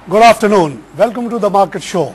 Good afternoon. Welcome to the Market Show.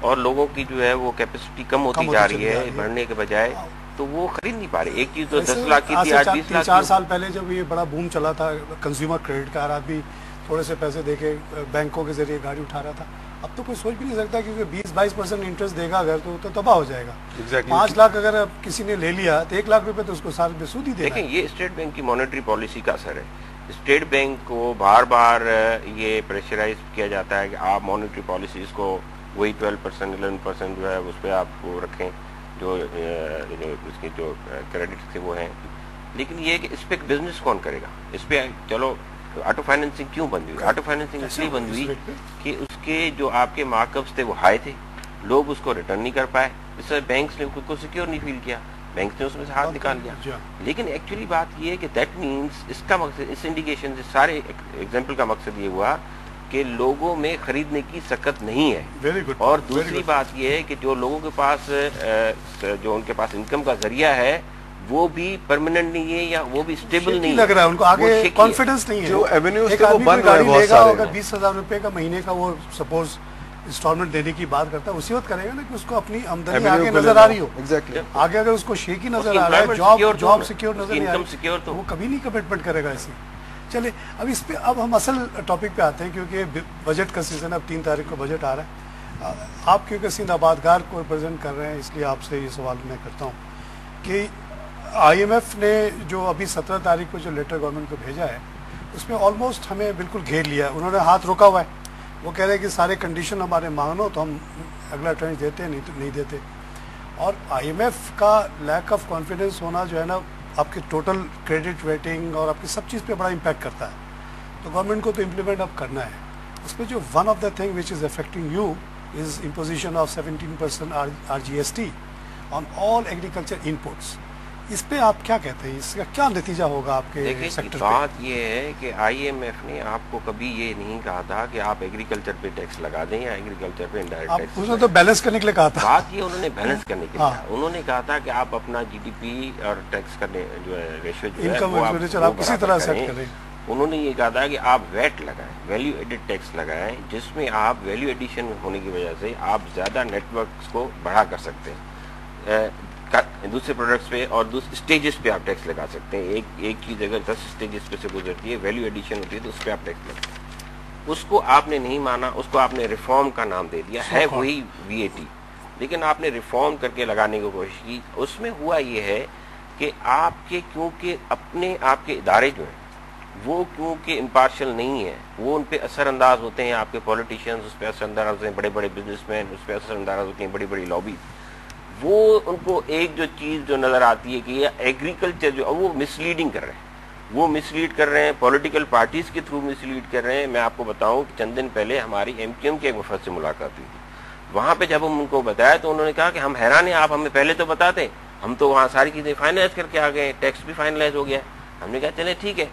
اور لوگوں کی جو ہے وہ کیپیسٹی کم ہوتی جا رہی ہے بڑھنے کے بجائے، تو وہ خرید نہیں پا رہے. ایک چیز تو 10 لاکھ کی تھی، آج 20 لاکھ. 4 سال پہلے جب یہ بڑا بوم چلا تھا کنزیومر کریڈٹ کا، آدمی تھوڑے سے پیسے دے کے بینکوں کے ذریعے گاڑی اٹھا رہا تھا. اب تو کوئی سوچ بھی نہیں سکتا کیونکہ 20-22% انٹرسٹ دے گا اگر تو تباہ ہو جائے گا. 5 لاکھ اگر کسی نے لے لیا تو 1 لاکھ روپے تو اس کو سال میں سود ہی دے. دیکھیں یہ اسٹیٹ بینک کی مانیٹری پالیسی کا اثر ہے. اسٹیٹ بینک کو بار بار یہ پریشرائز کیا جاتا ہے کہ آپ مانیٹری پالیسیز کو وہی 12% 11% جو ہے اس پہ آپ کو رکھیں جو اس کے جو کریڈٹ تھے وہ ہیں. لیکن یہ کہ اس پہ بزنس کون کرے گا؟ اس پہ چلو آٹو فائنینسنگ کیوں بند ہوئی؟ آٹو فائنینسنگ اس لیے بند ہوئی کہ اس کے جو آپ کے مارک اپس تھے وہ ہائی تھے، لوگ اس کو ریٹرن نہیں کر پائے. اس سے بینکس نے خود کو سیکیور نہیں فیل کیا، بینکس نے اس میں سے ہاتھ نکال لیا. لیکن ایکچولی بات یہ ہے کہ دیٹ مینس اس کا مقصد، اس انڈیکیشن سے سارے ایگزامپل کا مقصد یہ ہوا کہ لوگوں میں خریدنے کی سکت نہیں ہے. اور دوسری بات یہ ہے کہ جو لوگوں کے پاس جو ان کے پاس انکم کا ذریعہ ہے وہ بھی پرماننٹ نہیں ہے یا وہ بھی اسٹیبل نہیں لگ رہا ہے، ان کو آگے کانفیڈنس نہیں ہے. جو ایونیوز ایک تھے وہ بند ہوئے بہت سارے. اگر 20,000 روپے کا مہینے کا وہ سپوز انسٹالمنٹ دینے کی بات کرتا ہے، اسی وقت کرے گا نا کہ اس کو اپنی آمدنی آگے نظر آ رہی ہو. آگے اگر اس کو شیکی نظر آ رہا ہے، جاب سیکیور نظر نہیں آ رہی، تو وہ کبھی نہیں کمٹمنٹ کرے گا ایسی. چلے اب اس پہ اب ہم اصل ٹاپک پہ آتے ہیں کیونکہ بجٹ کا سیزن، اب 3 تاریخ کو بجٹ آ رہا ہے. آپ کیونکہ سندھ آبادگار کو ریپرزینٹ کر رہے ہیں اس لیے آپ سے یہ سوال میں کرتا ہوں کہ آئی ایم ایف نے جو ابھی 17 تاریخ کو جو لیٹر گورنمنٹ کو بھیجا ہے اس میں آلموسٹ ہمیں بالکل گھیر لیا ہے. انہوں نے ہاتھ روکا ہوا ہے، وہ کہہ رہے ہیں کہ سارے کنڈیشن ہمارے مانو تو ہم اگلا ٹرانچ دیتے ہیں، نہیں تو نہیں دیتے. اور آئی ایم ایف کا لیک آف کانفیڈنس ہونا جو ہے نا آپ کی ٹوٹل کریڈٹ ریٹنگ اور آپ کی سب چیز پہ بڑا امپیکٹ کرتا ہے. تو گورنمنٹ کو تو امپلیمنٹ اب کرنا ہے. اس پہ جو one of the thing which is affecting you is imposition of 17% RGST on all agriculture inputs. اس پہ آپ کیا کہتے ہیں، اس کا کیا نتیجہ ہوگا آپ کے سیکٹر پہ؟ بات یہ ہے کہ آئی ایم ایف نے آپ کو کبھی یہ نہیں کہا تھا کہ آپ ایگریکلچر پہ ٹیکس لگا دیں یا ایگریکلچر پہ انڈائریکٹ ٹیکس. اس نے تو بیلنس کرنے کے لیے کہا تھا. بات یہ انہوں نے بیلنس کرنے کے لیے انہوں نے کہا تھا کہ آپ اپنا جی ڈی پی اور ٹیکس کرنے جو ہے ریشو جو ہے وہ آپ کسی طرح سیٹ کریں. انہوں نے یہ کہا تھا کہ آپ ویٹ لگائیں، ویلیو ایڈڈ ٹیکس لگائیں، جس میں آپ ویلیو ایڈیشن ہونے کی وجہ سے آپ زیادہ نیٹ ورکس کو بڑھا کر سکتے ہیں. دوسرے پروڈکٹس پہ اور دوسرے اسٹیجز پہ آپ ٹیکس لگا سکتے ہیں. ایک چیز اگر 10 اسٹیجز پہ سے گزرتی ہے، ویلیو ایڈیشن ہوتی ہے، تو اس پہ آپ ٹیکس لگتے ہیں. اس کو آپ نے نہیں مانا، اس کو آپ نے ریفارم کا نام دے دیا. ہے وہی VAT، لیکن آپ نے ریفارم کر کے لگانے کی کوشش کی. اس میں ہوا یہ ہے کہ آپ کے کیونکہ اپنے آپ کے ادارے جو ہیں وہ کیونکہ امپارشل نہیں ہیں، وہ ان پہ اثر انداز ہوتے ہیں. آپ کے پولیٹیشینز اس پہ اثر انداز ہوتے ہیں، بڑے بڑے بزنس مین اس پہ اثر انداز ہوتے ہیں، بڑی بڑی لابی. وہ ان کو ایک جو چیز جو نظر آتی ہے کہ یہ ایگریکلچر جو وہ مسلیڈنگ کر رہے ہیں، وہ مسلیڈ کر رہے ہیں، پولیٹیکل پارٹیز کے تھرو مسلیڈ کر رہے ہیں. میں آپ کو بتاؤں کہ چند دن پہلے ہماری MQM کے ایک وفد سے ملاقات ہوئی تھی. وہاں پہ جب ہم ان کو بتایا تو انہوں نے کہا کہ ہم حیران ہیں، آپ ہمیں پہلے تو بتاتے، ہم تو وہاں ساری چیزیں فائنلائز کر کے آ گئے، ٹیکس بھی فائنلائز ہو گیا. ہم نے کہا چلے ٹھیک ہے،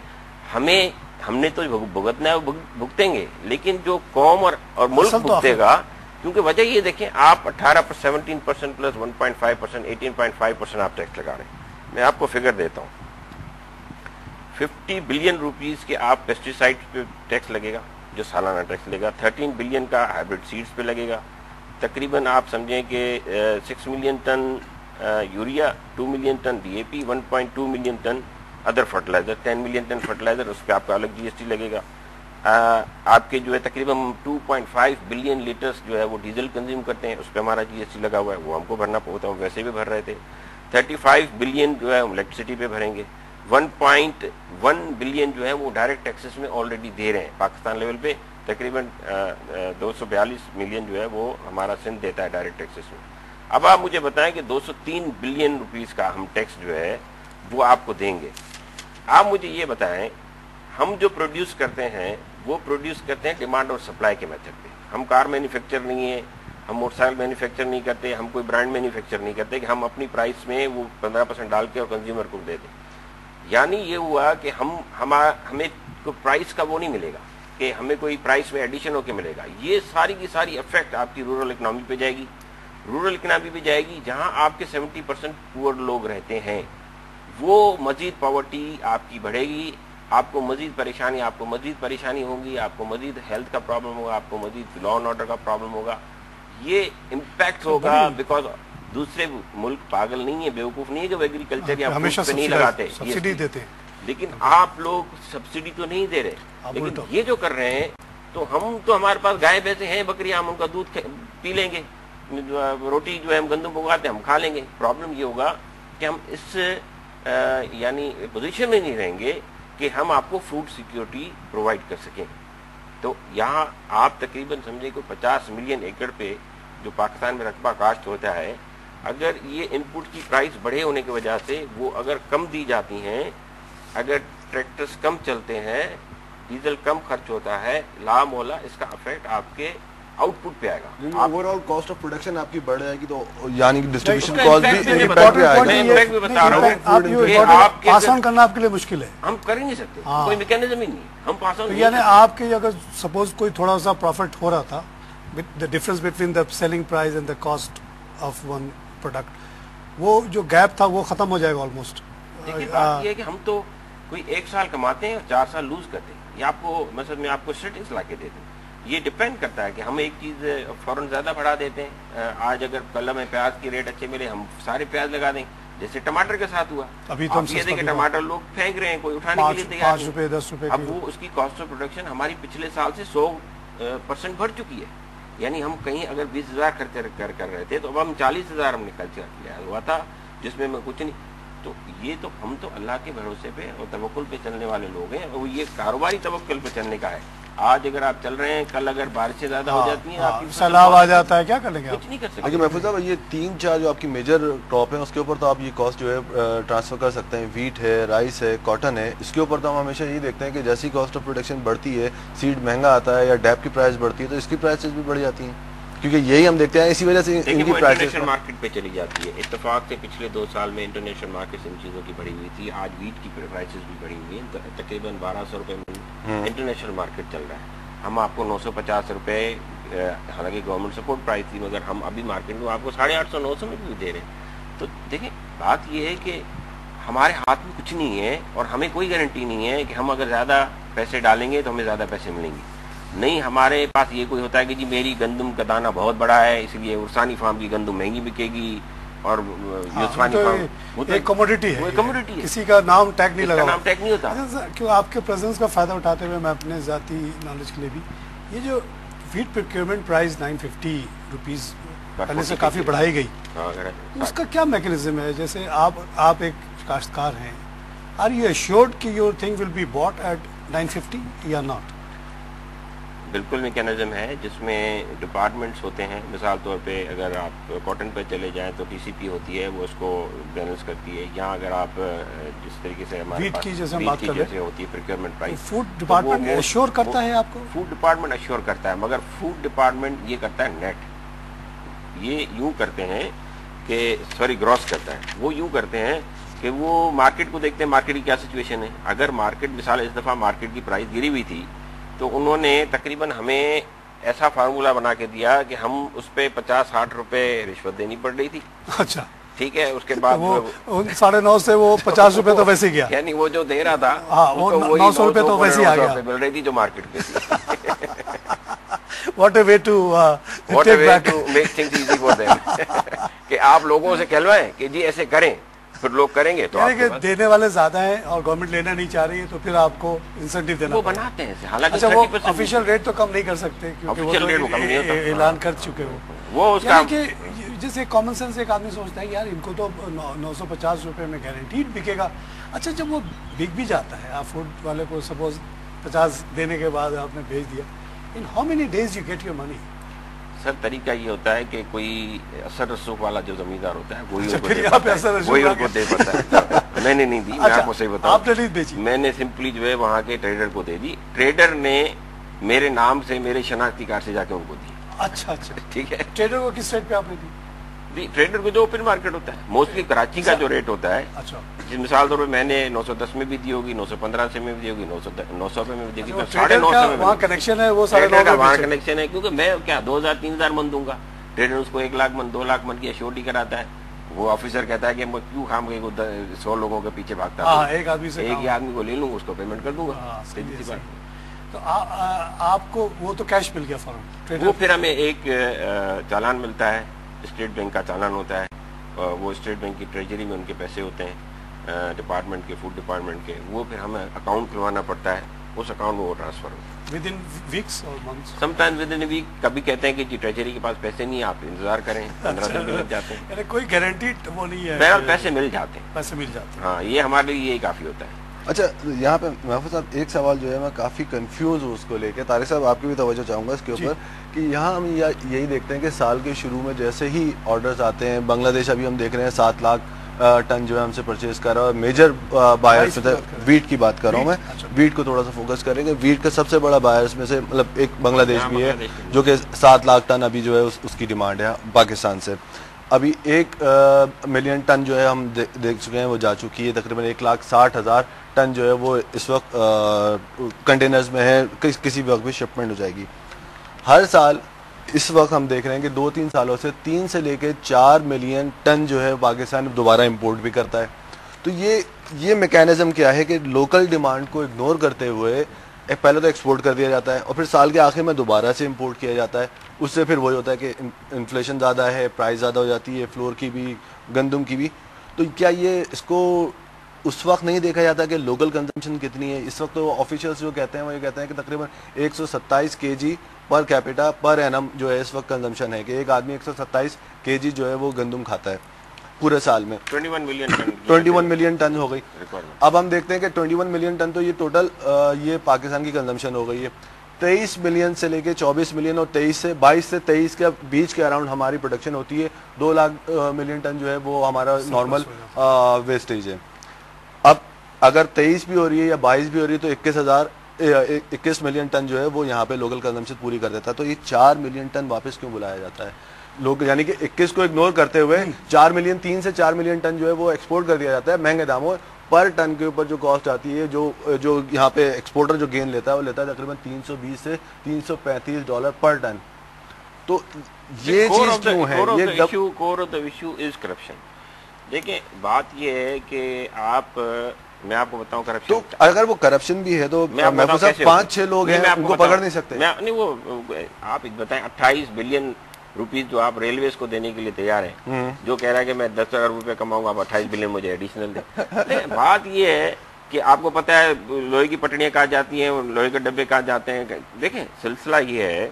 ہم نے تو بھگتنا ہے وہ بھگتیں گے، لیکن جو قوم اور ملک بھگتے گا. کیونکہ وجہ یہ دیکھیں، آپ 17% پلس 1.5% 18.5% آپ ٹیکس لگا رہے ہیں. میں آپ کو فگر دیتا ہوں، 50 بلین روپیز کے آپ پیسٹی سائڈ پہ ٹیکس لگے گا جو سالانہ ٹیکس لگے گا. 13 بلین کا ہائیبرڈ سیڈز پہ لگے گا. تقریباً آپ سمجھیں کہ 6 million ton urea, 2 million ton DAP، 1.2 million ton other fertiliser, 10 million ton fertiliser, اس پہ آپ کا الگ GST لگے گا. آپ کے جو ہے تقریباً 2.5 بلین لیٹرز جو ہے وہ ڈیزل کنزیوم کرتے ہیں، اس پہ ہمارا GST لگا ہوا ہے، وہ ہم کو بھرنا ہوتا ہے، ویسے بھی بھر رہے تھے. 35 بلین جو ہے ہم الیکٹریسٹی پہ بھریں گے. 1.1 بلین جو ہے وہ ڈائریکٹ ٹیکسز میں آلریڈی دے رہے ہیں پاکستان لیول پہ. تقریباً 242 ملین جو ہے وہ ہمارا سندھ دیتا ہے ڈائریکٹ ٹیکسز میں. اب آپ مجھے بتائیں کہ 203 بلین روپیز کا ہم ٹیکس جو ہے وہ آپ کو دیں گے. آپ مجھے یہ بتائیں، ہم جو پروڈیوس کرتے ہیں وہ پروڈیوس کرتے ہیں ڈیمانڈ اور سپلائی کے میتھڈ پہ. ہم کار مینوفیکچر نہیں ہے، ہم موٹر سائیکل مینوفیکچر نہیں کرتے، ہم کوئی برانڈ مینوفیکچر نہیں کرتے کہ ہم اپنی پرائس میں وہ 15% ڈال کے اور کنزیومر کو دے دیں. یعنی یہ ہوا کہ ہمیں کوئی پرائس کا وہ نہیں ملے گا کہ ہمیں کوئی پرائس میں ایڈیشن ہو کے ملے گا. یہ ساری کی ساری افیکٹ آپ کی رورل اکنامی پہ جائے گی. رورل اکنامی پہ جائے گی جہاں آپ کے 70% پور لوگ رہتے ہیں. وہ مزید پاورٹی آپ کی بڑھے گی، آپ کو مزید پریشانی ہوگی، آپ کو مزید ہیلتھ کا پرابلم ہوگا، آپ کو مزید لا اینڈ آرڈر کا پرابلم ہوگا. یہ امپیکٹ ہوگا بیکاز دوسرے ملک پاگل نہیں ہے, بیوقوف نہیں ہے کہ وہ ایگریکلچر یا ہمیشہ پہ نہیں لگاتے, سبسڈی دیتے ہیں, لیکن آپ لوگ سبسڈی تو نہیں دے رہے, لیکن یہ جو کر رہے ہیں تو ہم تو ہمارے پاس گائے بھینسیں ہیں, بکریاں, ہم ان کا دودھ پی لیں گے, روٹی جو ہے ہم گندم اگاتے ہیں ہم کھا لیں گے. پرابلم یہ ہوگا کہ ہم اس یعنی پوزیشن میں نہیں رہیں گے کہ ہم آپ کو فوڈ سیکیورٹی پرووائڈ کر سکیں. تو یہاں آپ تقریباً سمجھے کہ 50 ملین ایکڑ پہ جو پاکستان میں رقبہ کاشت ہوتا ہے, اگر یہ ان پٹ کی پرائس بڑھے ہونے کی وجہ سے وہ اگر کم دی جاتی ہیں, اگر ٹریکٹرز کم چلتے ہیں, ڈیزل کم خرچ ہوتا ہے, لا مولا اس کا افیکٹ آپ کے آؤٹ پٹ پہ آئے گا. Overall cost of production آپ کی بڑھ جائے گی, تو یعنی کہ ڈسٹریبیوشن کاسٹ بھی امپیکٹ آئے گا. بتا رہا ہوں آپ پاس آن کرنا آپ کے لیے مشکل ہے, ہم کر ہی نہیں سکتے, کوئی میکینزم ہی نہیں, ہم پاس آن. یعنی آپ کے اگر سپوز کوئی تھوڑا سا پروفٹ ہو رہا تھا, the difference between the selling price and the cost of one product, وہ جو گیپ تھا وہ ختم ہو جائے گا آلموسٹ. دیکھیے بات یہ ہے کہ ہم تو کوئی 1 سال کماتے ہیں اور 4 سال لوز کرتے ہیں. یہ آپ کو مثلا میں آپ کو اسٹیٹس لا کے دیتے ہیں. یہ ڈپینڈ کرتا ہے کہ ہم ایک چیز فوراً زیادہ بڑھا دیتے ہیں. آج اگر کل ہمیں پیاز کی ریٹ اچھے ملے, ہم سارے پیاز لگا دیں, جیسے ٹماٹر کے ساتھ ہوا. ابھی تو یہ دیکھیں ٹماٹر لوگ پھینک رہے ہیں, کوئی اٹھانے کے لیے تیار نہیں. 5 روپے 10 روپے. اب وہ اس کی کاسٹ آف پروڈکشن ہماری پچھلے سال سے 100% بڑھ چکی ہے. یعنی ہم کہیں اگر 20,000 خرچ کر رہے تھے تو اب ہم 40,000 ہم نے خرچ کیا ہوا تھا, جس میں کچھ نہیں. تو یہ تو ہم تو اللہ کے بھروسے پہ اور توکل پہ چلنے والے لوگ ہیں, اور یہ کاروباری توکل پہ چلنے کا ہے. آج اگر آپ چل رہے ہیں, کل اگر بارشیں زیادہ ہو جاتی ہیں, آپ سیلاب آ جاتا ہے, کیا کر لیں گے؟ کچھ نہیں کر سکتے. لیکن محفوظ صاحب یہ 3-4 جو آپ کی میجر ٹاپ ہیں اس کے اوپر تو آپ یہ کاسٹ جو ہے ٹرانسفر کر سکتے ہیں. ویٹ ہے, رائس ہے, کاٹن ہے, اس کے اوپر تو ہم ہمیشہ یہ دیکھتے ہیں کہ جیسی کاسٹ آف پروڈکشن بڑھتی ہے, سیڈ مہنگا آتا ہے یا ڈیپ کی پرائس بڑھتی ہے, تو اس کی پرائسز بھی بڑھ جاتی ہیں, کیونکہ یہی ہم دیکھتے ہیں. اسی وجہ سے ان کی پرائسز انٹرنیشنل مارکیٹ پہ چلی جاتی ہے. اتفاق سے پچھلے 2 سال میں انٹرنیشنل مارکیٹ ان چیزوں کی بڑھی ہوئی تھی. آج ویٹ کی پرائسز بھی بڑھی ہوئی ہیں, تقریباً 1200 روپے میں انٹرنیشنل مارکیٹ چل رہا ہے. ہم آپ کو 950 روپے, حالانکہ گورنمنٹ سپورٹ پرائز تھی, مگر ہم ابھی مارکیٹ میں آپ کو 850-900 میں بھی دے رہے ہیں. تو دیکھیں بات یہ ہے کہ ہمارے ہاتھ میں کچھ نہیں ہے, اور ہمیں کوئی گارنٹی نہیں ہے کہ ہم اگر زیادہ پیسے ڈالیں گے تو ہمیں زیادہ پیسے ملیں گے. نہیں, ہمارے پاس یہ کوئی ہوتا ہے کہ جی میری گندم کا دانہ بہت بڑا ہے, اس لیے عرسانی فارم کی گندم مہنگی بکے گی, اور یوسفانی فارم ایک کموڈیٹی ہے, وہ کموڈیٹی ہے, کسی کا نام ٹیگ نہیں لگا, نام ٹیگ نہیں ہوتا. کیوں آپ کے پریزنس کا فائدہ اٹھاتے ہوئے میں اپنے ذاتی نالج کے لیے بھی, یہ جو ویٹ پروکیورمنٹ پرائز 950 روپیز پہلے سے کافی بڑھائی گئی, اس کا کیا میکینزم ہے؟ جیسے آپ ایک کاشتکار ہیں, آر یو ایشورڈ کہ your thing will be bought at 950 یا ناٹ؟ بالکل میکینزم ہے جس میں ڈپارٹمنٹس ہوتے ہیں. مثال طور پہ اگر آپ کاٹن پہ چلے جائیں تو ٹی سی پی ہوتی ہے, وہ اس کو بیلنس کرتی ہے. یہاں اگر آپ جس طریقے سے ہمارے پاس ویٹ کی جیسے ہوتی ہے procurement price, food department assure کرتا ہے آپ کو؟ فوڈ ڈپارٹمنٹ ایشور کرتا ہے, مگر فوڈ ڈپارٹمنٹ یہ کرتا ہے نیٹ. یہ یوں کرتے ہیں کہ سوری گراس کرتا ہے. وہ یوں کرتے ہیں کہ وہ مارکیٹ کو دیکھتے ہیں, مارکیٹ کی کیا سچویشن ہے. اگر مارکیٹ مثال اس دفعہ مارکیٹ کی پرائز گری ہوئی تھی تو انہوں نے تقریباً ہمیں ایسا فارمولا بنا کے دیا کہ ہم اس پہ 50-60 روپے رشوت دینی پڑ رہی تھی. اچھا ٹھیک ہے, اس کے بعد 9.5 سے وہ 50 روپے تو ویسے گیا, یعنی وہ جو دے رہا تھا 900 روپے تو ویسے ہی آ گیا, مل رہی تھی جو مارکیٹ پہ تھی. What a way to make things easy for them. کہ آپ لوگوں سے کہلوائیں کہ جی ایسے کریں, پھر لوگ کریں گے. تو یعنی کہ دینے والے زیادہ ہیں اور گورنمنٹ لینا نہیں چاہ رہی ہے, تو پھر آپ کو انسینٹیو دینا. وہ بناتے ہیں, حالانکہ اچھا وہ آفیشیل ریٹ تو کم نہیں کر سکتے کیونکہ اعلان کر چکے ہو. وہ اس کا جیسے کامن سینس ایک آدمی سوچتا ہے یار ان کو تو 950 روپے میں گارنٹیڈ بکے گا. اچھا جب وہ بک بھی جاتا ہے, آپ فوڈ والے کو سپوز 50 دینے کے بعد آپ نے بھیج دیا, in how many days you get your money? Sir طریقہ یہ ہوتا ہے کہ کوئی اثر رسوخ والا جو زمیندار ہوتا ہے وہی ان کو دے پاتا ہے. میں نے نہیں دی, میں آپ کو صحیح بتاؤں, میں نے سمپلی جو ہے وہاں کے ٹریڈر کو دے دی. ٹریڈر نے میرے نام سے میرے شناختی کارڈ سے جا کے ان کو دی. اچھا ٹھیک ہے. ٹریڈر کو کس ریٹ پہ آپ نے دی؟ ٹریڈر کو جو اوپن مارکیٹ ہوتا ہے, موسٹلی کراچی کا جو ریٹ ہوتا ہے, مثال طور پہ میں نے 910 میں بھی دی ہوگی, 915 سے میں بھی دی ہوگی, 900 میں بھی دی ہوگی, 950 میں. وہاں کنیکشن ہے, وہ وہاں کنیکشن ہے, کیونکہ میں کیا 2,000-3,000 من دوں گا, ٹریڈر اس کو 1 لاکھ من 2 لاکھ من کی ایشورٹی کراتا ہے. وہ آفیسر کہتا ہے کہ میں کیوں خام کے 100 لوگوں کے پیچھے بھاگتا ہے, ایک ہی آدمی کو لے لوں, اس کو پیمنٹ کر دوں گا. تو آپ کو وہ تو کیش مل گیا فوراً؟ وہ پھر ہمیں ایک چالان ملتا ہے، اسٹیٹ بینک کا چالان ہوتا ہے، وہ اسٹیٹ بینک کی ٹریجری میں ان کے پیسے ہوتے ہیں ڈپارٹمنٹ کے، فوڈ ڈپارٹمنٹ کے، وہ پھر ہمیں اکاؤنٹ کھلوانا پڑتا ہے، اس اکاؤنٹ میں وہ ٹرانسفر ہوتا ہے ود ان ویکس اور months? Some time within week. کبھی کہتے ہیں کہ جی ٹریجری کے پاس پیسے نہیں، آپ انتظار کریں، 15 دن بھی لگ جاتے ہیں. یعنی کوئی گارنٹیڈ وہ نہیں ہے؟ بہرحال پیسے مل جاتے ہیں، پیسے مل جاتے ہیں. ہاں یہ ہمارے لیے یہی کافی ہوتا ہے. اچھا یہاں پہ محفوظ صاحب ایک سوال جو ہے میں کافی کنفیوز ہوں اس کو لے کے، طارق صاحب آپ کی بھی توجہ چاہوں گا اس کے اوپر کہ یہاں ہم یہی دیکھتے ہیں کہ سال کے شروع میں جیسے ہی آرڈرز آتے ہیں، بنگلہ دیش ابھی ہم دیکھ رہے ہیں 7 لاکھ ٹن جو ہے ہم سے پرچیز کر رہا ہے، اور میجر بائرس میں ویٹ کی بات کر رہا ہوں میں، ویٹ کو تھوڑا سا فوکس کریں گے. ویٹ کا سب سے بڑا بائرس میں سے مطلب ایک بنگلہ دیش بھی ہے جو کہ 7 لاکھ ٹن ابھی جو ہے اس کی ڈیمانڈ ہے پاکستان سے. ابھی 1 ملین ٹن جو ہے ہم دیکھ چکے ہیں وہ جا چکی ہے، تقریباً 1,60,000 ٹن جو ہے وہ اس وقت کنٹینرز میں ہے، کسی وقت بھی شپمنٹ ہو جائے گی. ہر سال اس وقت ہم دیکھ رہے ہیں کہ 2-3 سالوں سے 3 سے لے کے 4 ملین ٹن جو ہے پاکستان دوبارہ امپورٹ بھی کرتا ہے. تو یہ میکینزم کیا ہے کہ لوکل ڈیمانڈ کو اگنور کرتے ہوئے پہلے تو ایکسپورٹ کر دیا جاتا ہے اور پھر سال کے آخر میں دوبارہ سے امپورٹ کیا جاتا ہے. اس سے پھر وہی ہوتا ہے کہ انفلیشن زیادہ ہے، پرائز زیادہ ہو جاتی ہے، فلور کی بھی، گندم کی بھی. تو کیا یہ اس کو اس وقت نہیں دیکھا جاتا کہ لوکل کنزمپشن کتنی ہے؟ اس وقت تو آفیشیلس جو کہتے ہیں وہ یہ کہتے ہیں کہ تقریباً 127 kg per capita per annum جو ہے اس وقت کنزمپشن ہے، کہ ایک آدمی 127 kg جو ہے وہ گندم کھاتا ہے پورے سال میں. 21 ملین ٹن ہو گئی. اب ہم دیکھتے ہیں کہ 21 ملین ٹن تو یہ ٹوٹل یہ پاکستان کی کنزمپشن ہو گئی ہے. 23 ملین سے لے کے 24 ملین اور 22 سے 23 کے بیچ کے اراؤنڈ ہماری پروڈکشن ہوتی ہے. 2 لاکھ ملین ٹن جو ہے وہ ہمارا نارمل ویسٹیج ہے. اب اگر 23 بھی ہو رہی ہے یا 22 بھی ہو رہی ہے تو 21 ملین ٹن جو ہے وہ یہاں پہ لوکل کنزمپشن پوری کر دیتا ہے. تو یہ 4 ملین ٹن واپس کیوں بلایا جاتا ہے؟ لوگ یعنی کہ 21 کو اگنور کرتے ہوئے 3 سے 4 ملین ٹن جو ہے وہ ایکسپورٹ کر دیا جاتا ہے مہنگے داموں. پر ٹن کے اوپر جو کاسٹ آتی ہے، جو یہاں پہ ایکسپورٹر جو گین لیتا ہے وہ لیتا ہے تقریباً $320 سے $335 پر ٹن. تو یہ چیز کیوں ہے؟ Core of the issue is corruption. دیکھیں بات یہ ہے کہ میں آپ کو بتاؤں کرپشن، تو اگر وہ کرپشن بھی ہے تو محفوظ صاحب 5-6 لوگ ہیں ان کو پکڑ نہیں سکتے؟ نہیں وہ آپ بتائیں 28 بلین روپیز جو آپ ریلویز کو دینے کے لیے تیار ہیں، جو کہہ رہا ہے کہ میں 10 ارب روپے کماؤں گا، آپ 28 بلین مجھے ایڈیشنل دیں. بات یہ ہے کہ آپ کو پتہ ہے لوہے کی پٹڑیاں کہاں جاتی ہیں، لوہے کے ڈبے کہاں جاتے ہیں. دیکھیں سلسلہ یہ ہے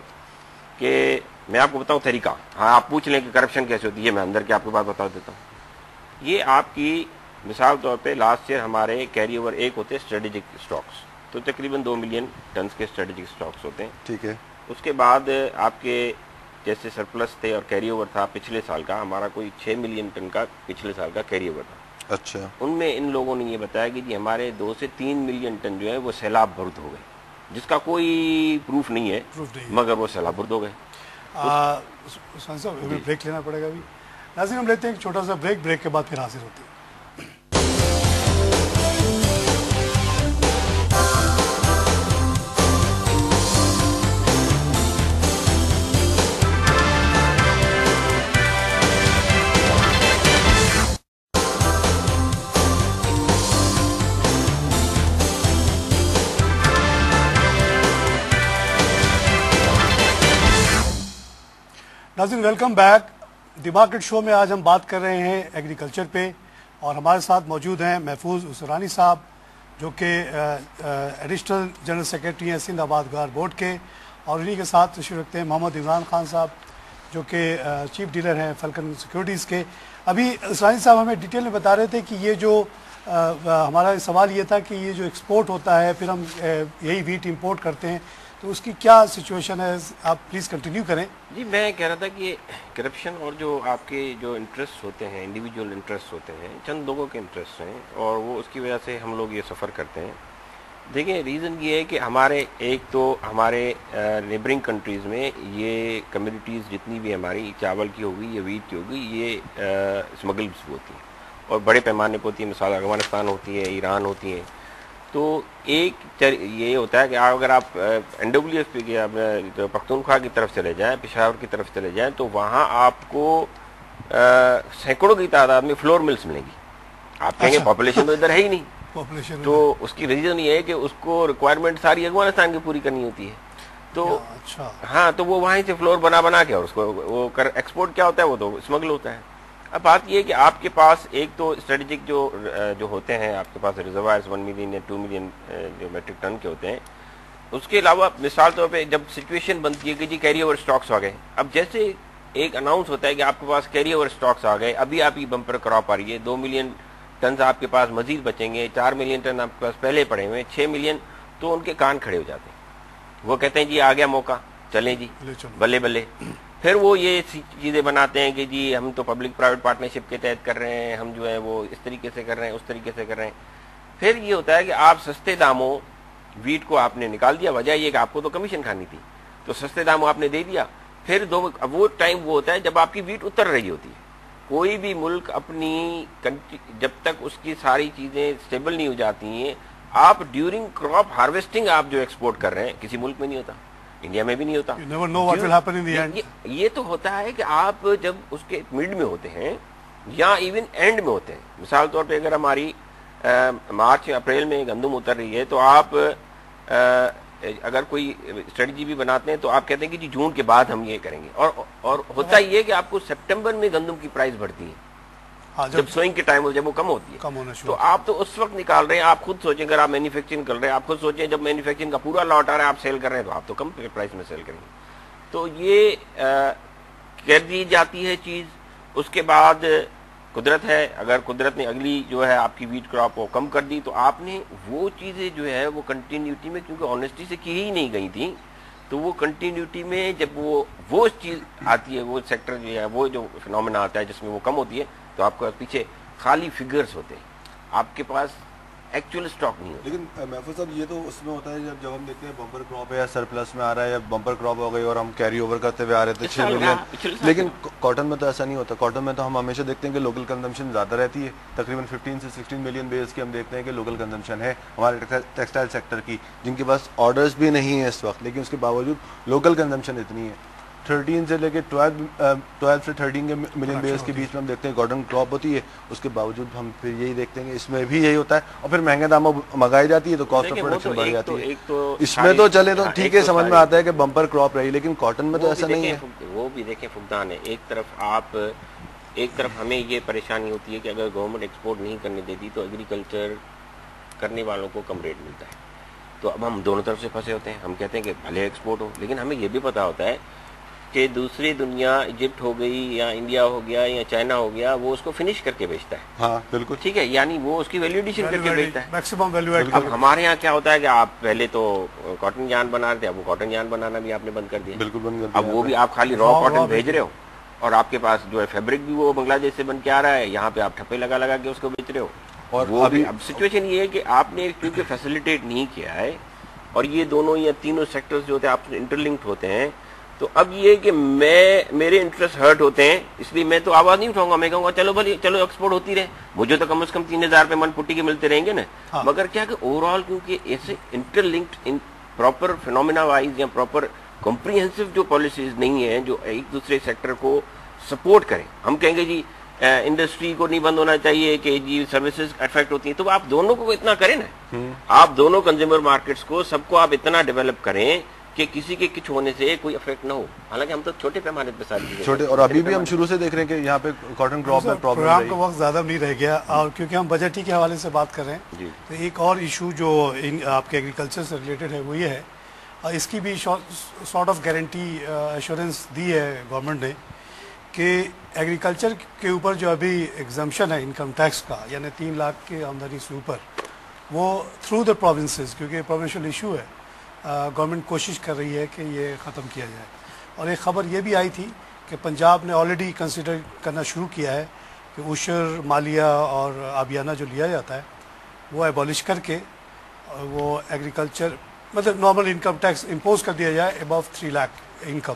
کہ میں آپ کو بتاؤں طریقہ، ہاں آپ پوچھ لیں کہ کرپشن کیسے ہوتی ہے، میں اندر کے آپ کو بات بتا دیتا ہوں. یہ آپ کی مثال طور پہ لاسٹ ایئر ہمارے کیری اوور ایک ہوتے اسٹریٹجک اسٹاکس، تو تقریباً 2 ملین ٹنس کے اسٹریٹجک اسٹاکس ہوتے ہیں. ٹھیک ہے. اس کے بعد آپ کے جیسے سرپلس تھے اور کیری اوور تھا پچھلے سال کا، ہمارا کوئی 6 ملین ٹن کا پچھلے سال کا کیری اوور تھا. اچھا. ان میں ان لوگوں نے یہ بتایا کہ جی ہمارے 2 سے 3 ملین ٹن جو ہے وہ سیلاب برد ہو گئے، جس کا کوئی پروف نہیں ہے مگر وہ سیلاب برد ہو گئے. بریک لینا پڑے گا ابھی. ناظرین ہم لیتے ہیں ایک چھوٹا سا بریک کے بعد پھر حاضر ہوتے ہیں. ناظرین ویلکم بیک. دی مارکیٹ شو میں آج ہم بات کر رہے ہیں ایگریکلچر پہ، اور ہمارے ساتھ موجود ہیں محفوظ اسرانی صاحب جو کہ ایڈیشنل جنرل سیکرٹری ہیں سندھ آباد گار بورڈ کے، اور انہی کے ساتھ تشریف رکھتے ہیں محمد عمران خان صاحب جو کہ چیف ڈیلر ہیں فلکن سیکورٹیز کے. ابھی اسرانی صاحب ہمیں ڈیٹیل میں بتا رہے تھے کہ یہ جو ہمارا سوال یہ تھا کہ یہ جو ایکسپورٹ ہوتا ہے پھر ہم یہی ویٹ امپورٹ کرتے ہیں، تو اس کی کیا سچویشن ہے؟ آپ پلیز کنٹینیو کریں. جی میں کہہ رہا تھا کہ کرپشن اور جو آپ کے جو انٹرسٹ ہوتے ہیں، انڈیویجول انٹرسٹ ہوتے ہیں، چند لوگوں کے انٹرسٹ ہیں، اور وہ اس کی وجہ سے ہم لوگ یہ سفر کرتے ہیں. دیکھیں ریزن یہ ہے کہ ایک تو ہمارے نیبرنگ کنٹریز میں یہ کمیونٹیز جتنی بھی ہماری چاول کی ہوگی یا ویٹ کی ہوگی، یہ اسمگلز ہوتی ہیں اور بڑے پیمانے پہ ہوتی ہیں. مثال افغانستان ہوتی ہے، ایران ہوتی ہیں. تو ایک یہ ہوتا ہے کہ اگر آپ NWS پہ پختونخوا کی طرف چلے جائیں، پشاور کی طرف چلے جائیں، تو وہاں آپ کو سینکڑوں کی تعداد میں فلور ملز ملیں گی. آپ کہیں گے پاپولیشن تو ادھر ہے ہی نہیں، پاپولیشن تو اس کی ریزن یہ ہے کہ اس کو ریکوائرمنٹ ساری افغانستان کی پوری کرنی ہوتی ہے. تو اچھا ہاں تو وہ وہیں سے فلور بنا کے اور اس کو وہ ایکسپورٹ کیا ہوتا ہے وہ تو اسمگل ہوتا ہے. اب بات یہ ہے کہ آپ کے پاس ایک تو اسٹریٹجک جو ہوتے ہیں آپ کے پاس ریزروائرز 1 ملین یا 2 ملین جو میٹرک ٹن کے ہوتے ہیں. اس کے علاوہ مثال طور پہ جب سچویشن بنتی ہے کہ جی کیری اوور اسٹاکس آ گئے, اب جیسے ایک اناؤنس ہوتا ہے کہ آپ کے پاس کیری اوور اسٹاکس آ گئے, ابھی آپ کی بمپر کراپ آ رہی ہے, 2 ملین ٹنز آپ کے پاس مزید بچیں گے, 4 ملین ٹن آپ کے پاس پہلے پڑے ہوئے, 6 ملین, تو ان کے کان کھڑے ہو جاتے ہیں. وہ کہتے ہیں جی آ گیا موقع, چلیں جی بلے بلے. پھر وہ یہ چیزیں بناتے ہیں کہ جی ہم تو پبلک پرائیویٹ پارٹنرشپ کے تحت کر رہے ہیں, ہم جو ہے وہ اس طریقے سے کر رہے ہیں, اس طریقے سے کر رہے ہیں. پھر یہ ہوتا ہے کہ آپ سستے داموں ویٹ کو آپ نے نکال دیا, وجہ یہ کہ آپ کو تو کمیشن کھانی تھی, تو سستے داموں آپ نے دے دیا. پھر وہ ٹائم وہ ہوتا ہے جب آپ کی ویٹ اتر رہی ہوتی ہے. کوئی بھی ملک اپنی جب تک اس کی ساری چیزیں اسٹیبل نہیں ہو جاتی ہیں, آپ ڈیورنگ کراپ ہارویسٹنگ آپ جو ایکسپورٹ کر رہے ہیں, کسی ملک میں نہیں ہوتا, انڈیا میں بھی نہیں ہوتا. You never know what will happen in the end. یہ تو ہوتا ہے کہ آپ جب اس کے مڈ میں ہوتے ہیں یا ایون اینڈ میں ہوتے ہیں. مثال طور پہ اگر ہماری مارچ اپریل میں گندم اتر رہی ہے تو آپ اگر کوئی اسٹریٹجی بھی بناتے ہیں تو آپ کہتے ہیں کہ جی جون کے بعد ہم یہ کریں گے, اور ہوتا یہ کہ آپ کو سپٹمبر میں گندم کی پرائس بڑھتی ہے جب سوئنگ کے ٹائم ہو, جب وہ کم ہوتی ہے تو آپ تو اس وقت نکال رہے ہیں. آپ خود سوچیں, اگر آپ مینوفیکچرنگ کر رہے ہیں, آپ خود سوچیں جب مینوفیکچرنگ کا پورا لاٹ آ رہا ہے آپ سیل کر رہے ہیں تو آپ تو کم پرائس میں سیل کریں گے. تو یہ کر دی جاتی ہے چیز. اس کے بعد قدرت ہے, اگر قدرت نے اگلی جو ہے آپ کی ویٹ کراپ کو کم کر دی تو آپ نے وہ چیزیں جو ہے وہ کنٹینیوٹی میں, کیونکہ آنیسٹی سے کی ہی نہیں گئی تھیں, تو وہ کنٹینیوٹی میں جب وہ چیز آتی ہے, وہ سیکٹر جو ہے وہ جو فنومینا آتا ہے جس میں وہ کم ہوتی ہے, تو آپ کے پیچھے خالی فگرز ہوتے ہیں, آپ کے پاس ایکچوئل اسٹاک نہیں ہوتا. لیکن محفوظ صاحب یہ تو اس میں ہوتا ہے جب ہم دیکھتے ہیں بمپر کراپ ہے یا سرپلس میں آ رہا ہے یا بمپر کراپ ہو گئی اور ہم کیری اوور کرتے ہوئے آ رہے تھے 6 ملین. لیکن کاٹن میں تو ایسا نہیں ہوتا. کاٹن میں تو ہم ہمیشہ دیکھتے ہیں کہ لوکل کنزمپشن زیادہ رہتی ہے, تقریباً 15 سے 16 ملین بیس کی ہم دیکھتے ہیں کہ لوکل کنزمپشن ہے ہمارے ٹیکسٹائل سیکٹر کی, جن کے پاس آرڈرز بھی نہیں ہیں اس وقت, لیکن اس کے باوجود لوکل کنزمپشن اتنی ہے. 13 سے لے کے 12 سے 13 کے ملین بیس کے بیچ میں ہم دیکھتے ہیں کاٹن کراپ ہوتی ہے, اس کے باوجود ہم پھر یہی دیکھتے ہیں کہ اس میں بھی یہی ہوتا ہے, اور پھر مہنگے داموں منگائی جاتی ہے تو کاسٹ آف پروڈکشن بڑھ جاتی ہے. اس میں تو چلے تو ٹھیک ہے, سمجھ میں آتا ہے کہ بمپر کراپ رہی, لیکن کاٹن میں تو ایسا نہیں ہے. وہ بھی دیکھیں فقدان ہے. ایک طرف ہمیں یہ پریشانی ہوتی ہے کہ اگر گورنمنٹ ایکسپورٹ نہیں کرنے دیتی تو ایگریکلچر کرنے والوں کو کم ریٹ ملتا ہے, تو اب ہم دونوں طرف سے پھنسے ہوتے ہیں. ہم کہتے ہیں کہ بھلے ایکسپورٹ ہو, لیکن ہمیں یہ بھی پتا ہوتا ہے کہ دوسری دنیا, ایجپٹ ہو گئی یا انڈیا ہو گیا یا چائنا ہو گیا, وہ اس کو فنش کر کے بیچتا ہے. ہاں بالکل ٹھیک ہے, یعنی وہ اس کی ویلیو ایڈیشن کر کے بیچتا ہے, میکسیمم ویلیو ایڈ. اب ہمارے یہاں کیا ہوتا ہے کہ آپ پہلے تو کاٹن یارن بنا رہے تھے, اب وہ کاٹن یارن بنانا بھی آپ نے بند کر دیا. بالکل بند کر دیا. اب وہ بھی آپ خالی را کاٹن بھیج رہے ہو, اور آپ کے پاس جو ہے فیبرک بھی وہ بنگلہ دیش سے بن کے آ رہا ہے, یہاں پہ آپ ٹھپے لگا کے اس کو بیچ رہے ہو. اور وہ بھی اب سچویشن یہ ہے کہ آپ نے کیونکہ فیسیلیٹیٹ نہیں کیا ہے, اور یہ دونوں یا تینوں سیکٹرز جو ہوتے ہیں آپ سے انٹرلنکڈ ہوتے ہیں, تو اب یہ کہ میرے انٹرسٹ ہرٹ ہوتے ہیں, اس لیے میں تو آواز نہیں اٹھاؤں گا. میں کہوں گا چلو بھلی چلو ایکسپورٹ ہوتی رہے, مجھے تو کم از کم 3000 روپے من پٹی کے ملتے رہیں گے نا. مگر کیا کہ اوور آل کیونکہ ایسے انٹرلنکڈ ان پراپر فینومینا وائز یا پراپر کمپریہنسو جو پالیسیز نہیں ہیں جو ایک دوسرے سیکٹر کو سپورٹ کریں. ہم کہیں گے جی انڈسٹری کو نہیں بند ہونا چاہیے کہ جی سروسز افیکٹ ہوتی ہیں, تو آپ دونوں کو اتنا کریں نا, آپ دونوں کنزیومر مارکیٹس کو سب کو آپ اتنا ڈیولپ کریں کہ کسی کے کچھ ہونے سے کوئی افیکٹ نہ ہو. حالانکہ ہم تو چھوٹے پیمانے پہ ساری چھوٹے, اور ابھی بھی ہم شروع سے دیکھ رہے ہیں کہ یہاں پہ کاٹن کراپ میں پرابلم پروگرام کا وقت زیادہ نہیں رہ گیا, اور کیونکہ ہم بجٹ ہی کے حوالے سے بات کر رہے ہیں, تو ایک اور ایشو جو آپ کے ایگریکلچر سے ریلیٹڈ ہے وہ یہ ہے, اس کی بھی سارٹ آف گارنٹی ایشورنس دی ہے گورنمنٹ نے کہ ایگریکلچر کے اوپر جو ابھی ایگزمپشن ہے انکم ٹیکس کا, یعنی 3 لاکھ کے آمدنی سے اوپر, وہ تھرو دا پروونسز, کیونکہ پروونشل ایشو ہے, گورنمنٹ کوشش کر رہی ہے کہ یہ ختم کیا جائے. اور ایک خبر یہ بھی آئی تھی کہ پنجاب نے آلریڈی کنسیڈر کرنا شروع کیا ہے کہ عشر, مالیہ اور آبیانہ جو لیا جاتا ہے وہ ایبالش کر کے وہ ایگریکلچر مطلب نارمل انکم ٹیکس امپوز کر دیا جائے ابو 3 لاکھ انکم,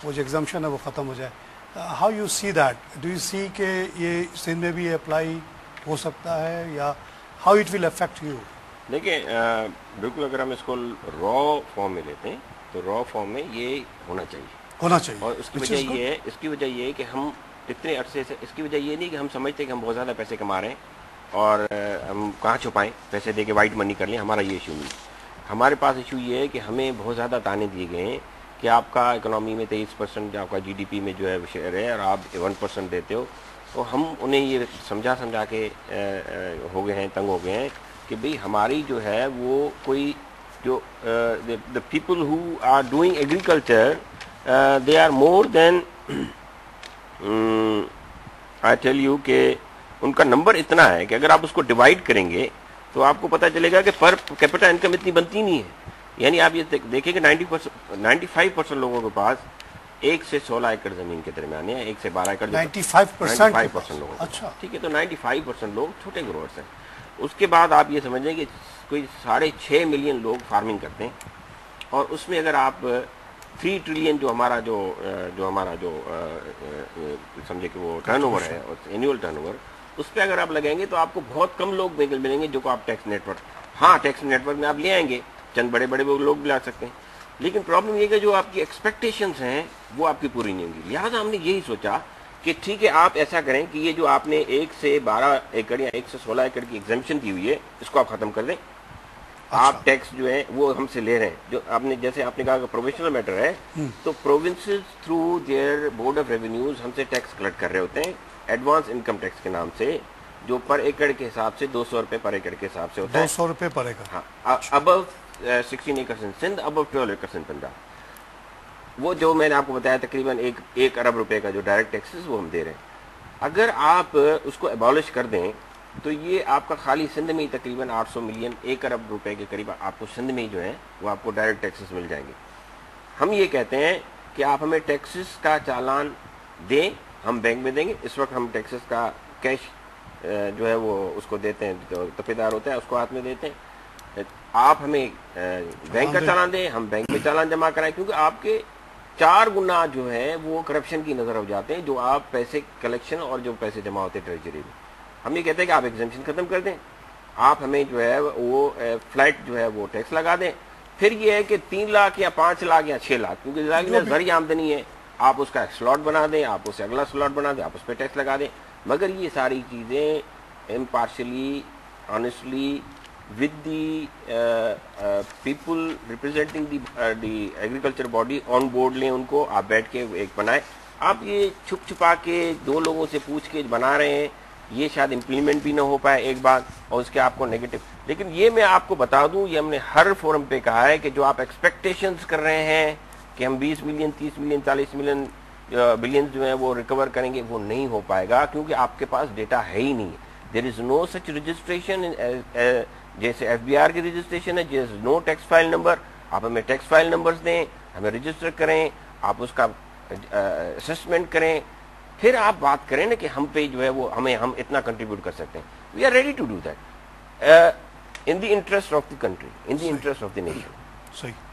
وہ جو ایگزمپشن ہے وہ ختم ہو جائے. How you see that, do you see کہ یہ سندھ میں بھی اپلائی ہو سکتا ہے, یا how it will affect you? دیکھیں بالکل, اگر ہم اس کو را فارم میں لیتے ہیں تو را فارم میں یہ ہونا چاہیے, اور اس کی وجہ یہ ہے کہ ہم اتنے عرصے سے, اس کی وجہ یہ نہیں کہ ہم سمجھتے کہ ہم بہت زیادہ پیسے کما رہے ہیں, اور ہم کہاں چھپائیں، پیسے دے کے وائٹ منی کر لیں، ہمارا یہ ایشو نہیں. ہمارے پاس ایشو یہ ہے کہ ہمیں بہت زیادہ تانے دیے گئے ہیں کہ آپ کا اکنامی میں 23% آپ کا جی ڈی پی میں جو ہے شیئر ہے اور آپ 1% دیتے ہو. تو ہم انہیں یہ سمجھا کے ہو گئے ہیں، تنگ ہو گئے ہیں کہ بھئی ہماری جو ہے وہ کوئی جو the people who are doing agriculture they are more than I tell you کہ ان کا نمبر اتنا ہے کہ اگر آپ اس کو ڈیوائڈ کریں گے تو آپ کو پتہ چلے گا کہ پر کیپٹا انکم اتنی بنتی نہیں ہے. یعنی آپ یہ دیکھیں کہ 95% لوگوں کے پاس 1 سے 16 ایکڑ زمین کے درمیان ہے، 1 سے 12 ایکڑ. 95% لوگوں. اچھا ٹھیک ہے، تو 95% لوگ چھوٹے گروورس ہیں. اس کے بعد آپ یہ سمجھیں کہ کوئی 6.5 ملین لوگ فارمنگ کرتے ہیں، اور اس میں اگر آپ 3 ٹریلین جو ہمارا سمجھے کہ وہ ٹرن اوور ہے، اینیول ٹرن اوور، اس پہ اگر آپ لگائیں گے تو آپ کو بہت کم لوگ ملیں گے جو کو آپ ٹیکس نیٹ ورک، ہاں ٹیکس نیٹ ورک میں آپ لے آئیں گے، چند بڑے بڑے لوگ بھی لا سکتے ہیں، لیکن پرابلم یہ کہ جو آپ کی ایکسپیکٹیشنز ہیں وہ آپ کی پوری نہیں ہوں گی. لہٰذا ہم نے یہی سوچا کہ ٹھیک ہے آپ ایسا کریں کہ یہ جو آپ نے 1 سے 12 ایکڑ یا 1 سے 16 ایکڑ کی ایگزمپشن کی ہوئی ہے اس کو آپ ختم کر دیں. آپ ٹیکس جو ہے وہ ہم سے لے رہے ہیں، جو آپ نے جیسے آپ نے کہا کہ پرووینشنل میٹر ہے، تو provinces through their board of revenues ہم سے ٹیکس کلیکٹ کر رہے ہوتے ہیں ایڈوانس انکم ٹیکس کے نام سے، جو پر ایکڑ کے حساب سے 200 روپے پر ایکڑ کے حساب سے ہوتا ہے. 200 روپے پر ایکڑ. ہاں، ابو 16 ایکرز ان سندھ، ابو 12 ایکرز ان پنجاب. وہ جو میں نے آپ کو بتایا تقریباً 1 ارب روپے کا جو ڈائریکٹ ٹیکسز وہ ہم دے رہے ہیں. اگر آپ اس کو ایبالش کر دیں تو یہ آپ کا خالی سندھ میں ہی تقریباً 800 ملین 1 ارب روپے کے قریب آپ کو سندھ میں ہی جو ہے وہ آپ کو ڈائریکٹ ٹیکسز مل جائیں گے. ہم یہ کہتے ہیں کہ آپ ہمیں ٹیکسز کا چالان دیں، ہم بینک میں دیں گے. اس وقت ہم ٹیکسز کا کیش جو ہے وہ اس کو دیتے ہیں، تفیدار ہوتا ہے اس کو ہاتھ میں دیتے ہیں. آپ ہمیں بینک کا چالان دیں، ہم بینک میں چالان جمع کرائیں، کیونکہ آپ کے 4 گنا جو ہے وہ کرپشن کی نظر ہو جاتے ہیں جو آپ پیسے کلیکشن اور جو پیسے جمع ہوتے ہیں ٹریجری میں. ہم یہ کہتے ہیں کہ آپ ایگزمپشن ختم کر دیں، آپ ہمیں جو ہے وہ فلیٹ جو ہے وہ ٹیکس لگا دیں. پھر یہ ہے کہ 3 لاکھ یا 5 لاکھ یا 6 لاکھ کیونکہ زرعی آمدنی ہے، آپ اس کا ایک سلاٹ بنا دیں، آپ اسے اگلا سلاٹ بنا دیں، آپ اس پہ ٹیکس لگا دیں. مگر یہ ساری چیزیں امپارشلی honestly with the people representing the agriculture body on board لیں، ان کو آپ بیٹھ کے ایک بنائیں. آپ یہ چھپ چھپا کے 2 لوگوں سے پوچھ کے بنا رہے ہیں، یہ شاید امپلیمنٹ بھی نہ ہو پائے ایک بات، اور اس کے آپ کو نیگیٹو. لیکن یہ میں آپ کو بتا دوں، یہ ہم نے ہر فورم پہ کہا ہے کہ جو آپ ایکسپیکٹیشنز کر رہے ہیں کہ ہم 20 ملین 30 ملین 40 ملین بلین جو ہیں وہ ریکور کریں گے، وہ نہیں ہو پائے گا کیونکہ آپ کے پاس ڈیٹا ہے ہی نہیں. دیر از نو سچ رجسٹریشن جیسے ایف بی آر کی رجسٹریشن ہے، جیسے نو ٹیکس فائل نمبر. آپ ہمیں ٹیکس فائل نمبرز دیں، ہمیں رجسٹر کریں، آپ اس کا اسسمنٹ کریں، پھر آپ بات کریں نا کہ ہم پہ جو ہے وہ ہم اتنا کنٹریبیوٹ کر سکتے ہیں. We are ready to do that in the interest of the country, in the interest of the nation. صحیح.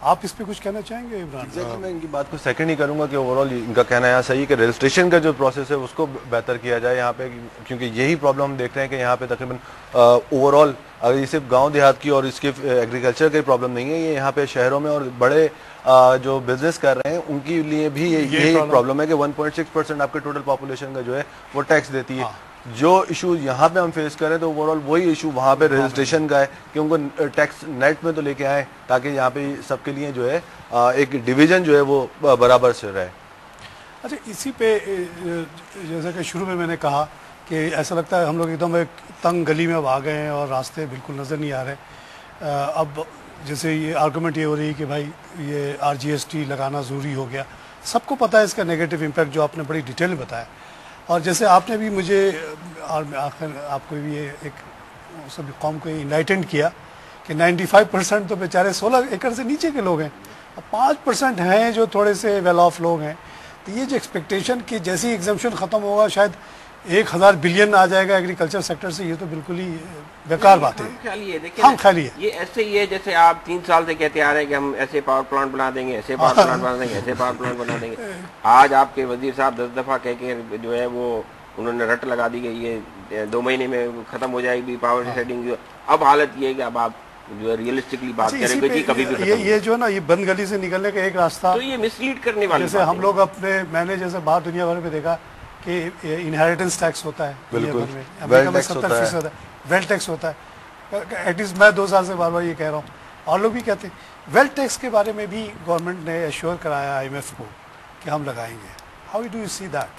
آپ اس پہ کچھ کہنا چاہیں گے عمران؟ میں ان کی بات کو سیکنڈ ہی کروں گا کہ اوور آل ان کا کہنا یہاں صحیح کہ رجسٹریشن کا جو پروسیس ہے اس کو بہتر کیا جائے یہاں پہ، کیونکہ یہی پرابلم ہم دیکھ رہے ہیں کہ یہاں پہ تقریباً اوور آل اگر یہ صرف گاؤں دیہات کی اور اس کے ایگریکلچر کی پرابلم نہیں ہے، یہ یہاں پہ شہروں میں اور بڑے جو بزنس کر رہے ہیں ان کے لیے بھی یہی پرابلم ہے کہ 1.6% آپ کے ٹوٹل پاپولیشن کا جو ہے وہ ٹیکس دیتی ہے. جو ایشو یہاں پہ ہم فیس کریں تو اوور آل وہی ایشو وہاں پہ رجسٹریشن کا ہے کہ ان کو ٹیکس نیٹ میں تو لے کے آئیں تاکہ یہاں پہ سب کے لیے جو ہے ایک ڈویژن جو ہے وہ برابر سے رہے. اچھا، اسی پہ جیسا کہ شروع میں نے کہا کہ ایسا لگتا ہے ہم لوگ ایک دم ایک تنگ گلی میں اب آ گئے ہیں اور راستے بالکل نظر نہیں آ رہے. اب جیسے یہ آرگومنٹ یہ ہو رہی ہے کہ بھائی یہ RGST لگانا ضروری ہو گیا. سب کو پتہ ہے اس کا نیگیٹو امپیکٹ جو آپ نے بڑی ڈیٹیل میں بتایا، اور جیسے آپ نے بھی مجھے اور آخر آپ کو بھی یہ ایک سب قوم کو انلائٹنڈ کیا کہ 95% تو بیچارے 16 ایکڑ سے نیچے کے لوگ ہیں، اب 5% ہیں جو تھوڑے سے ویل آف لوگ ہیں. تو یہ جو ایکسپیکٹیشن کہ جیسی ایگزمپشن ختم ہوگا شاید 1000 بلین آ جائے گا ایگریکلچر سیکٹر سے، یہ تو بالکل ہی بیکار بات ہے. ہم خیالی ہے. یہ ایسے ہی ہے جیسے آپ 3 سال سے کہتے آ رہے ہیں کہ ہم ایسے پاور پلانٹ بنا دیں گے، ایسے پاور پلانٹ بنا دیں گے، ایسے پاور پلانٹ بنا دیں گے. آج آپ کے وزیر صاحب 10 دفعہ کہہ کے جو ہے وہ انہوں نے رٹ لگا دی گئی یہ 2 مہینے میں ختم ہو جائے گی پاور شیڈنگ. اب حالت یہ ہے کہ اب آپ جو ہے ریئلسٹکلی بات کریں گے جی کبھی بھی یہ جو ہے نا یہ بند گلی سے نکلنے کا ایک راستہ، تو یہ مسلیڈ کرنے والا. جیسے ہم لوگ اپنے میں نے جیسے باہر دنیا بھر میں دیکھا کہ انہیریٹنس ٹیکس ہوتا ہے دنیا بھر میں، بالکل امریکہ میں ویلتھ ٹیکس 70% ہوتا ہے، ہے، ویلتھ ٹیکس ہوتا ہے. ایٹ لیسٹ میں 2 سال سے بار بار یہ کہہ رہا ہوں، اور لوگ بھی کہتے ہیں. ویلتھ ٹیکس کے بارے میں بھی گورنمنٹ نے ایشور کرایا IMF کو کہ ہم لگائیں گے. How do you see that?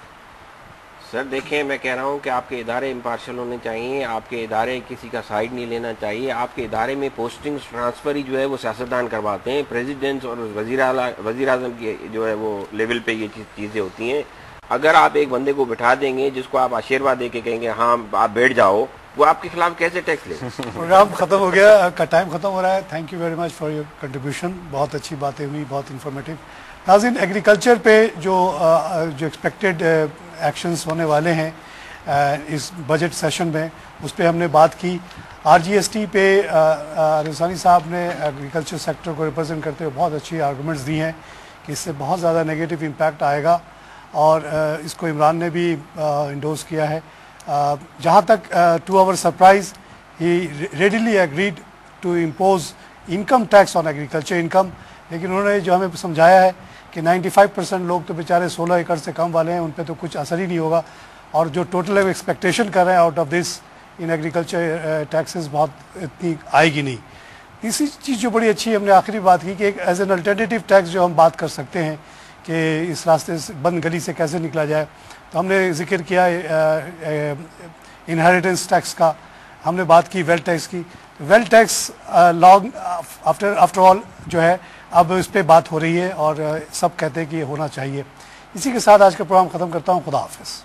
Sir دیکھیں، میں کہہ رہا ہوں کہ آپ کے ادارے امپارشل ہونے چاہیے، آپ کے ادارے کسی کا سائڈ نہیں لینا چاہیے. آپ کے ادارے میں پوسٹنگ ٹرانسفر ہی جو ہے وہ سیاستدان کرواتے ہیں، پریزیڈنٹ اور وزیر اعظم کے جو ہے وہ لیول پہ یہ چیزیں ہوتی ہیں. اگر آپ ایک بندے کو بٹھا دیں گے جس کو آپ آشیرواد دے کے کہیں گے ہاں آپ بیٹھ جاؤ، وہ آپ کے خلاف کیسے ٹیکس لے؟ پروگرام ختم ہو گیا، کا ٹائم ختم ہو رہا ہے. Thank you very much for your contribution. بہت اچھی باتیں ہوئی، بہت انفارمیٹیو. ناظرین، ایگریکلچر پہ جو ایکسپیکٹڈ ایکشنز ہونے والے ہیں اس بجٹ سیشن میں، اس پہ ہم نے بات کی. RGST پہ رضوانی صاحب نے ایگریکلچر سیکٹر کو ریپرزینٹ کرتے ہوئے بہت اچھی آرگومنٹس دی ہیں کہ اس سے بہت زیادہ نیگیٹو امپیکٹ آئے گا، اور اس کو عمران نے بھی انڈورس کیا ہے. جہاں تک to our surprise he readily agreed to impose income tax on agriculture income, لیکن انہوں نے جو ہمیں سمجھایا ہے کہ 95% لوگ تو بیچارے 16 ایکڑ سے کم والے ہیں، ان پہ تو کچھ اثر ہی نہیں ہوگا، اور جو ٹوٹل ایکسپیکٹیشن کر رہے ہیں out of this in agriculture taxes بہت اتنی آئے گی نہیں. تیسری چیز جو بڑی اچھی ہم نے آخری بات کی کہ ایک ایز این الٹرنیٹیو ٹیکس جو ہم بات کر سکتے ہیں کہ اس راستے سے بند گلی سے کیسے نکلا جائے، تو ہم نے ذکر کیا انہیریٹنس ٹیکس کا، ہم نے بات کی ویلتھ ٹیکس کی. Wealth takes long after all جو ہے اب اس پہ بات ہو رہی ہے اور سب کہتے ہیں کہ یہ ہونا چاہیے. اسی کے ساتھ آج کا پروگرام ختم کرتا ہوں. خدا حافظ.